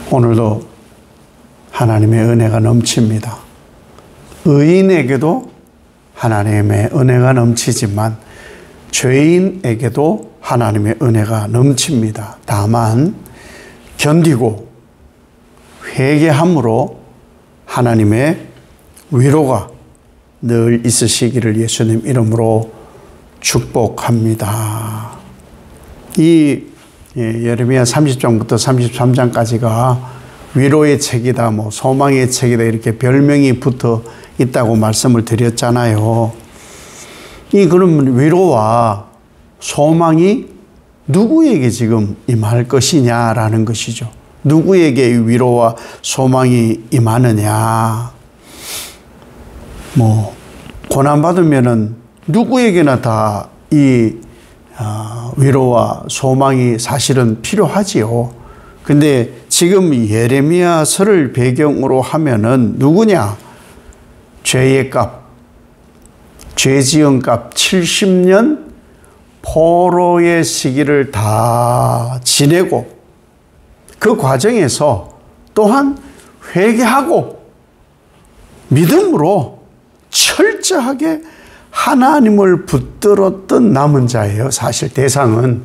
오늘도 하나님의 은혜가 넘칩니다. 의인에게도 하나님의 은혜가 넘치지만 죄인에게도 하나님의 은혜가 넘칩니다. 다만 견디고 회개함으로 하나님의 위로가 늘 있으시기를 예수님 이름으로 축복합니다. 이 예레미야 30장부터 33장까지가 위로의 책이다, 소망의 책이다 이렇게 별명이 붙어 있다고 말씀을 드렸잖아요. 그럼 위로와 소망이 누구에게 지금 임할 것이냐라는 것이죠. 누구에게 위로와 소망이 임하느냐. 고난받으면은 누구에게나 다 이 위로와 소망이 사실은 필요하지요. 근데 지금 예레미야서를 배경으로 하면은 누구냐? 죄의 값, 죄 지은 값 70년 포로의 시기를 다 지내고 그 과정에서 또한 회개하고 믿음으로 철저하게 하나님을 붙들었던 남은 자예요. 사실 대상은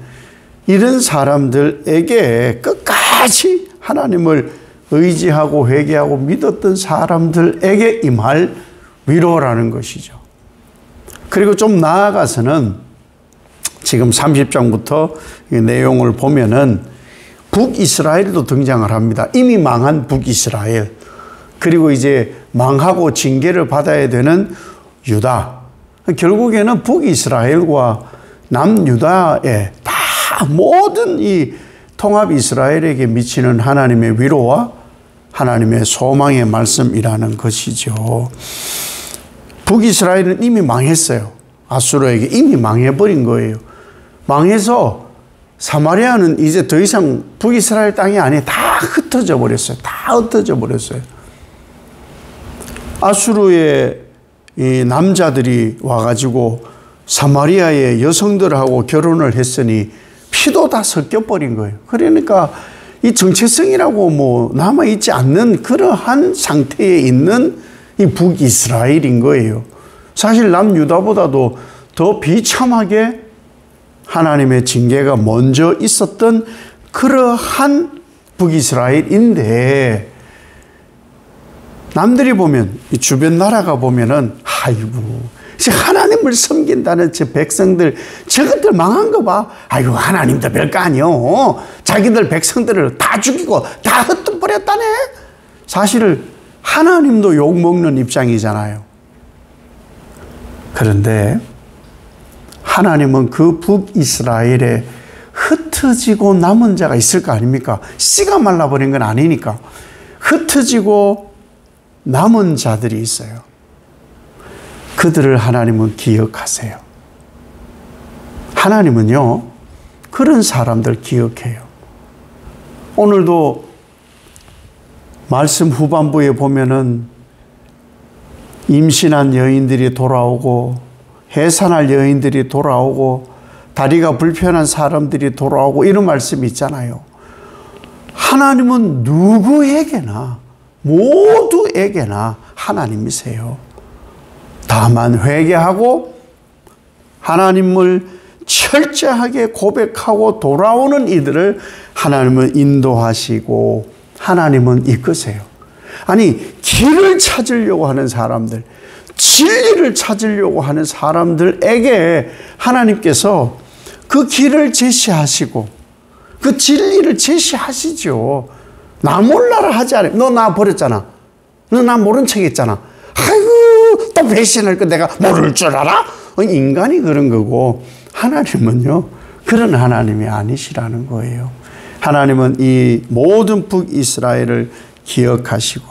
이런 사람들에게 끝까지 하나님을 의지하고 회개하고 믿었던 사람들에게 임할 위로라는 것이죠. 그리고 좀 나아가서는 지금 30장부터 내용을 보면은 북이스라엘도 등장을 합니다. 이미 망한 북이스라엘, 그리고 이제 망하고 징계를 받아야 되는 유다. 결국에는 북이스라엘과 남유다의 다 모든 이 통합 이스라엘에게 미치는 하나님의 위로와 하나님의 소망의 말씀이라는 것이죠. 북이스라엘은 이미 망했어요. 아수르에게 이미 망해버린 거예요. 망해서 사마리아는 이제 더 이상 북이스라엘 땅이 아니에요. 다 흩어져 버렸어요. 다 흩어져 버렸어요. 아수르의 이 남자들이 와가지고 사마리아의 여성들하고 결혼을 했으니 피도 다 섞여버린 거예요. 그러니까 이 정체성이라고 남아있지 않는 그러한 상태에 있는 이 북이스라엘인 거예요. 사실 남유다보다도 더 비참하게 하나님의 징계가 먼저 있었던 그러한 북이스라엘인데, 남들이 보면, 주변 나라가 보면은, 아이고, 하나님을 섬긴다는 저 백성들, 저것들 망한 거 봐. 아이고, 하나님도 별거 아니요. 자기들 백성들을 다 죽이고 다 흩어버렸다네. 사실 하나님도 욕먹는 입장이잖아요. 그런데 하나님은 그 북이스라엘에 흩어지고 남은 자가 있을 거 아닙니까? 씨가 말라버린 건 아니니까. 흩어지고 남은 자들이 있어요. 그들을 하나님은 기억하세요. 하나님은요, 그런 사람들 기억해요. 오늘도 말씀 후반부에 보면은 임신한 여인들이 돌아오고, 해산할 여인들이 돌아오고, 다리가 불편한 사람들이 돌아오고, 이런 말씀이 있잖아요. 하나님은 누구에게나, 모두에게나 하나님이세요. 다만 회개하고 하나님을 철저하게 고백하고 돌아오는 이들을 하나님은 인도하시고 하나님은 이끄세요. 아니, 길을 찾으려고 하는 사람들, 진리를 찾으려고 하는 사람들에게 하나님께서 그 길을 제시하시고 그 진리를 제시하시죠. 나 몰라라 하지 않아요. 너 나 버렸잖아. 너 나 모른 척 했잖아. 아이고, 또 배신할 거 내가 모를 줄 알아? 인간이 그런 거고, 하나님은요, 그런 하나님이 아니시라는 거예요. 하나님은 이 모든 북이스라엘을 기억하시고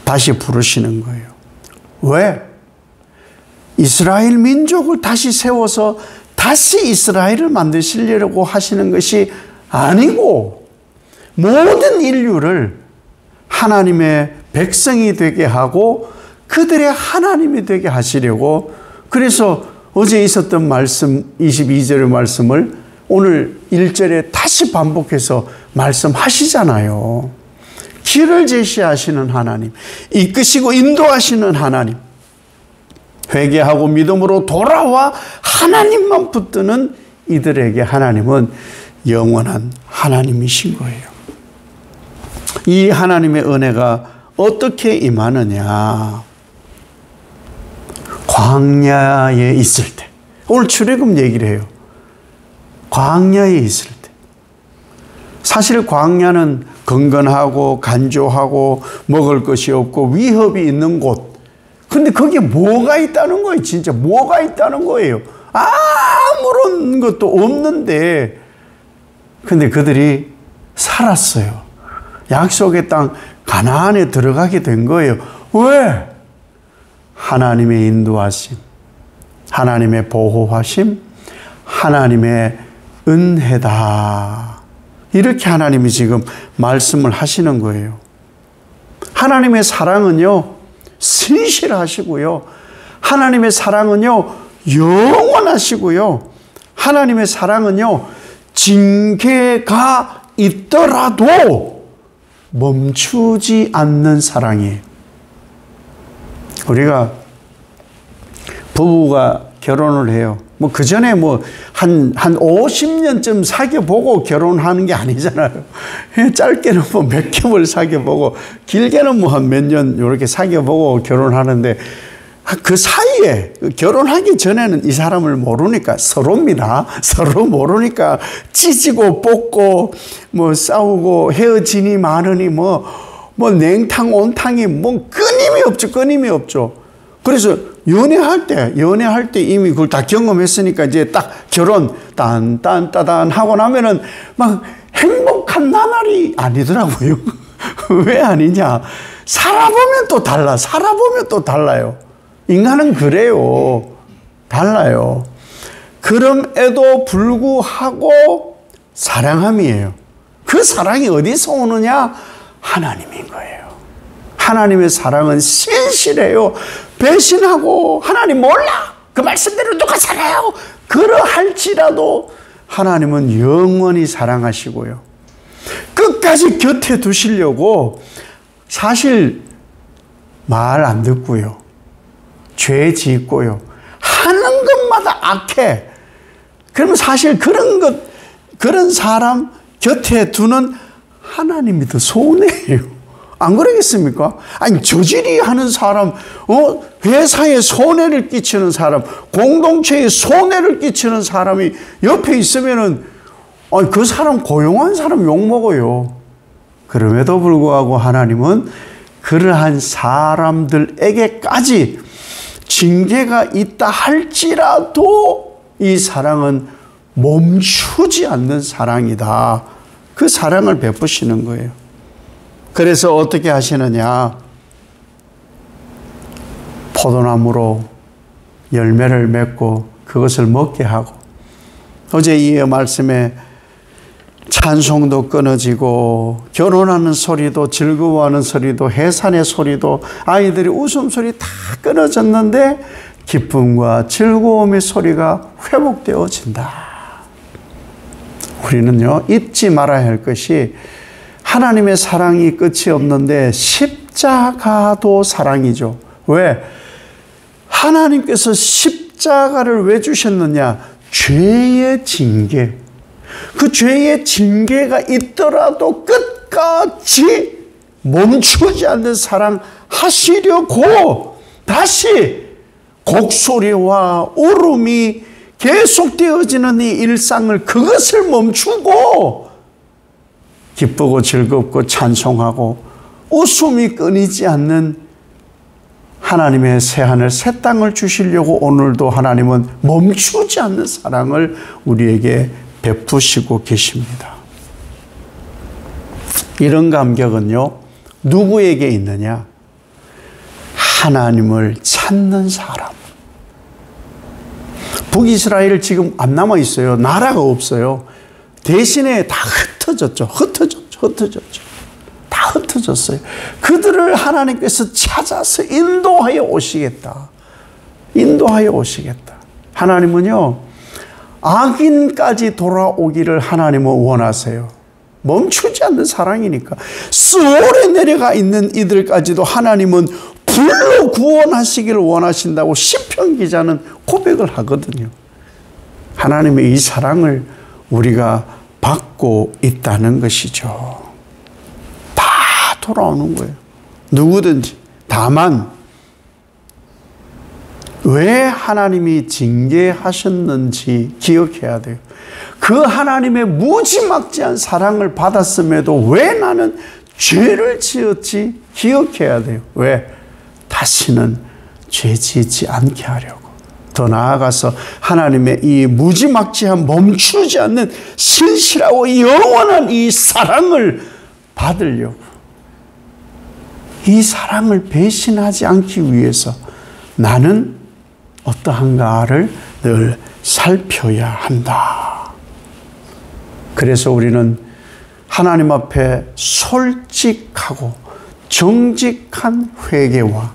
다시 부르시는 거예요. 왜? 이스라엘 민족을 다시 세워서 다시 이스라엘을 만드시려고 하시는 것이 아니고, 모든 인류를 하나님의 백성이 되게 하고 그들의 하나님이 되게 하시려고, 그래서 어제 있었던 말씀 22절의 말씀을 오늘 1절에 다시 반복해서 말씀하시잖아요. 길을 제시하시는 하나님, 이끄시고 인도하시는 하나님, 회개하고 믿음으로 돌아와 하나님만 붙드는 이들에게 하나님은 영원한 하나님이신 거예요. 이 하나님의 은혜가 어떻게 임하느냐? 광야에 있을 때. 오늘 출애굽 얘기를 해요. 광야에 있을 때. 사실 광야는 건건하고 간조하고 먹을 것이 없고 위협이 있는 곳. 근데 거기에 뭐가 있다는 거예요? 진짜 뭐가 있다는 거예요? 아무런 것도 없는데, 근데 그들이 살았어요. 약속의 땅 가나안에 들어가게 된 거예요. 왜? 하나님의 인도하심, 하나님의 보호하심, 하나님의 은혜다. 이렇게 하나님이 지금 말씀을 하시는 거예요. 하나님의 사랑은요, 신실하시고요. 하나님의 사랑은요, 영원하시고요. 하나님의 사랑은요, 징계가 있더라도 멈추지 않는 사랑이에요. 우리가 부부가 결혼을 해요. 뭐 그 전에 한 50년쯤 사귀어보고 결혼하는 게 아니잖아요. 짧게는 몇 개월 사귀어보고, 길게는 한 몇 년 이렇게 사귀어보고 결혼하는데, 그 사이에 결혼하기 전에는 이 사람을 모르니까, 서로입니다. 서로 모르니까 찢고 뽑고 싸우고 헤어지니 마느니 냉탕 온탕이 끊임이 없죠. 그래서 연애할 때 이미 그걸 다 경험했으니까 이제 딱 결혼 딴딴따단 하고 나면은 막 행복한 나날이 아니더라고요. 왜 아니냐? 살아보면 또 달라요. 인간은 그래요. 달라요. 그럼에도 불구하고 사랑함이에요. 그 사랑이 어디서 오느냐? 하나님인 거예요. 하나님의 사랑은 신실해요. 배신하고 하나님 몰라, 그 말씀대로 누가 살아요, 그러할지라도 하나님은 영원히 사랑하시고요. 끝까지 곁에 두시려고 사실 말 안 듣고요. 죄 짓고요. 하는 것마다 악해. 그러면 사실 그런 사람 곁에 두는 하나님이 더 손해예요. 안 그러겠습니까? 아니, 저질이 하는 사람, 회사에 손해를 끼치는 사람, 공동체에 손해를 끼치는 사람이 옆에 있으면은, 그 사람 고용한 사람 욕먹어요. 그럼에도 불구하고 하나님은 그러한 사람들에게까지 징계가 있다 할지라도 이 사랑은 멈추지 않는 사랑이다. 그 사랑을 베푸시는 거예요. 그래서 어떻게 하시느냐? 포도나무로 열매를 맺고 그것을 먹게 하고, 어제 이 말씀에 찬송도 끊어지고 결혼하는 소리도, 즐거워하는 소리도, 해산의 소리도, 아이들의 웃음소리 다 끊어졌는데 기쁨과 즐거움의 소리가 회복되어진다. 우리는요, 잊지 말아야 할 것이 하나님의 사랑이 끝이 없는데 십자가도 사랑이죠. 왜? 하나님께서 십자가를 왜 주셨느냐? 죄의 징계. 그 죄의 징계가 있더라도 끝까지 멈추지 않는 사랑 하시려고 다시 곡소리와 울음이 계속되어지는 이 일상을, 그것을 멈추고 기쁘고 즐겁고 찬송하고 웃음이 끊이지 않는 하나님의 새하늘 새 땅을 주시려고 오늘도 하나님은 멈추지 않는 사랑을 우리에게 베푸시고 계십니다. 이런 감격은요, 누구에게 있느냐? 하나님을 찾는 사람. 북이스라엘 지금 안 남아 있어요. 나라가 없어요. 대신에 다 흩어졌죠. 다 흩어졌어요. 그들을 하나님께서 찾아서 인도하여 오시겠다. 하나님은요, 악인까지 돌아오기를 하나님은 원하세요. 멈추지 않는 사랑이니까. 스올에 내려가 있는 이들까지도 하나님은 불로 구원하시기를 원하신다고 시편 기자는 고백을 하거든요. 하나님의 이 사랑을 우리가 받고 있다는 것이죠. 다 돌아오는 거예요. 누구든지. 다만 왜 하나님이 징계하셨는지 기억해야 돼요. 그 하나님의 무지막지한 사랑을 받았음에도 왜 나는 죄를 지었지 기억해야 돼요. 왜? 다시는 죄 짓지 않게 하려고. 더 나아가서 하나님의 이 무지막지한 멈추지 않는 신실하고 영원한 이 사랑을 받으려고. 이 사랑을 배신하지 않기 위해서 나는 어떠한가를 늘 살펴야 한다. 그래서 우리는 하나님 앞에 솔직하고 정직한 회개와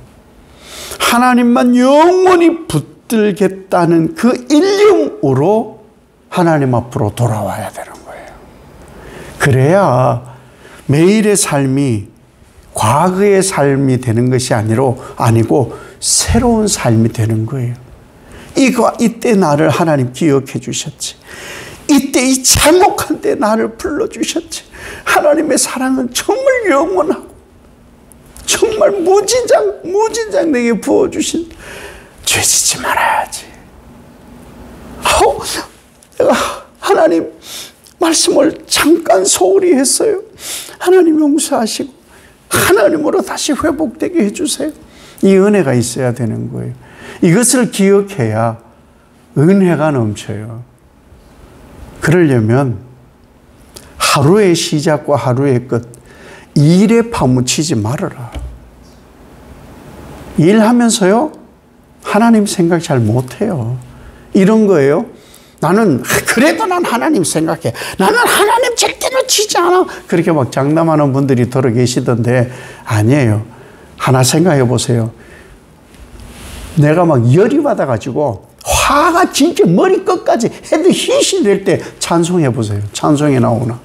하나님만 영원히 붙들겠다는 그 일념으로 하나님 앞으로 돌아와야 되는 거예요. 그래야 매일의 삶이 과거의 삶이 되는 것이 아니고 새로운 삶이 되는 거예요. 이때 나를 하나님 기억해 주셨지. 이때 이 참혹한 때 나를 불러주셨지. 하나님의 사랑은 정말 영원하고 정말 무진장 내게 부어주신 죄 짓지 말아야지. 내가 하나님 말씀을 잠깐 소홀히 했어요. 하나님 용서하시고 하나님으로 다시 회복되게 해주세요. 이 은혜가 있어야 되는 거예요. 이것을 기억해야 은혜가 넘쳐요. 그러려면 하루의 시작과 하루의 끝, 일에 파묻히지 말아라. 일하면서요, 하나님 생각 잘 못해요. 이런 거예요. 그래도 난 하나님 생각해. 나는 하나님 절대 놓치지 않아. 그렇게 막 장담하는 분들이 들어 계시던데, 아니에요. 하나 생각해 보세요. 내가 막 열이 받아가지고 화가 진짜 머리 끝까지 헤드 힛이 될 때 찬송해 보세요. 찬송이 나오나?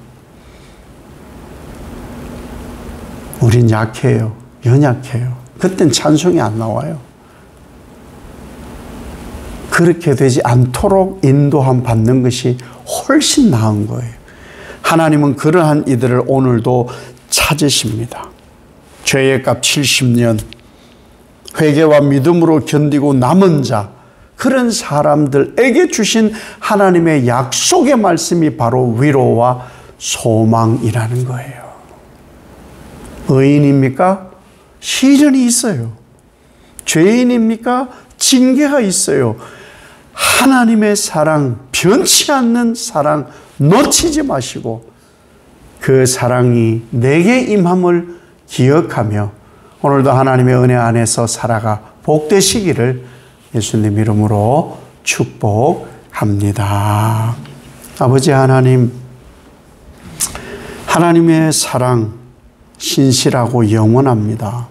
우린 약해요. 연약해요. 그땐 찬송이 안 나와요. 그렇게 되지 않도록 인도함 받는 것이 훨씬 나은 거예요. 하나님은 그러한 이들을 오늘도 찾으십니다. 죄의 값 70년, 회개와 믿음으로 견디고 남은 자, 그런 사람들에게 주신 하나님의 약속의 말씀이 바로 위로와 소망이라는 거예요. 의인입니까? 시련이 있어요. 죄인입니까? 징계가 있어요. 하나님의 사랑, 변치 않는 사랑 놓치지 마시고 그 사랑이 내게 임함을 기억하며 오늘도 하나님의 은혜 안에서 살아가 복되시기를 예수님 이름으로 축복합니다. 아버지 하나님, 하나님의 사랑 신실하고 영원합니다.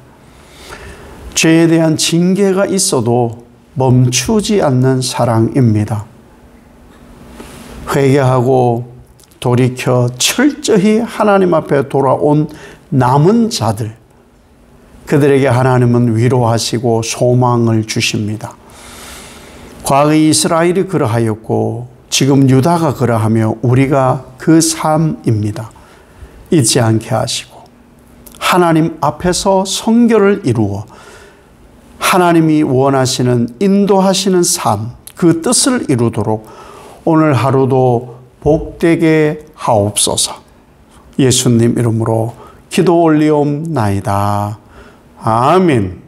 죄에 대한 징계가 있어도 멈추지 않는 사랑입니다. 회개하고 돌이켜 철저히 하나님 앞에 돌아온 남은 자들, 그들에게 하나님은 위로하시고 소망을 주십니다. 과거 이스라엘이 그러하였고 지금 유다가 그러하며 우리가 그 삶입니다. 잊지 않게 하시고 하나님 앞에서 성결을 이루어 하나님이 원하시는 인도하시는 삶, 그 뜻을 이루도록 오늘 하루도 복되게 하옵소서. 예수님 이름으로 기도 올리옵나이다. 아멘.